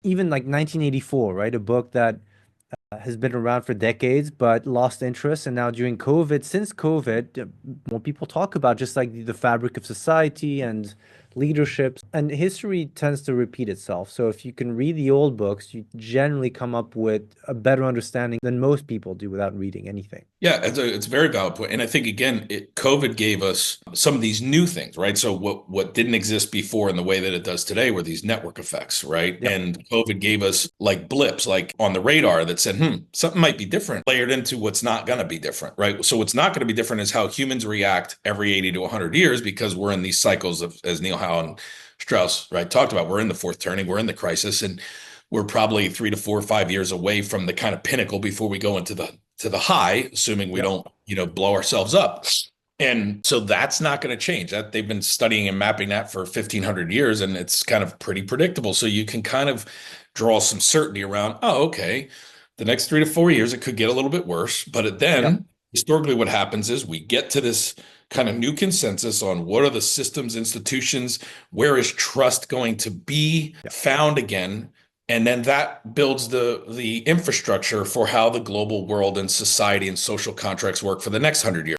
even like 1984, right? A book that has been around for decades but lost interest. And now during COVID, since COVID, more people talk about just like the fabric of society and leadership. And history tends to repeat itself. So if you can read the old books, you generally come up with a better understanding than most people do without reading anything. Yeah, it's a very valid point. And I think again, COVID gave us some of these new things, right? So what didn't exist before in the way that it does today were these network effects, right? Yep. And COVID gave us like blips, like on the radar that said, something might be different, layered into what's not going to be different, right? So what's not going to be different is how humans react every 80 to 100 years because we're in these cycles of, as Neil Howe and Strauss, right, talked about, we're in the fourth turning, we're in the crisis, and we're probably 3 to 4 or 5 years away from the kind of pinnacle before we go into the high, assuming we Yep. don't, blow ourselves up. And so that's not going to change. That they've been studying and mapping that for 1500 years, and it's kind of pretty predictable. So you can kind of draw some certainty around, oh, okay, the next 3 to 4 years, it could get a little bit worse. But Yep. then historically, what happens is we get to this kind of new consensus on what are the systems, institutions, where is trust going to be Yep. found again, and then that builds the infrastructure for how the global world and society and social contracts work for the next 100 years.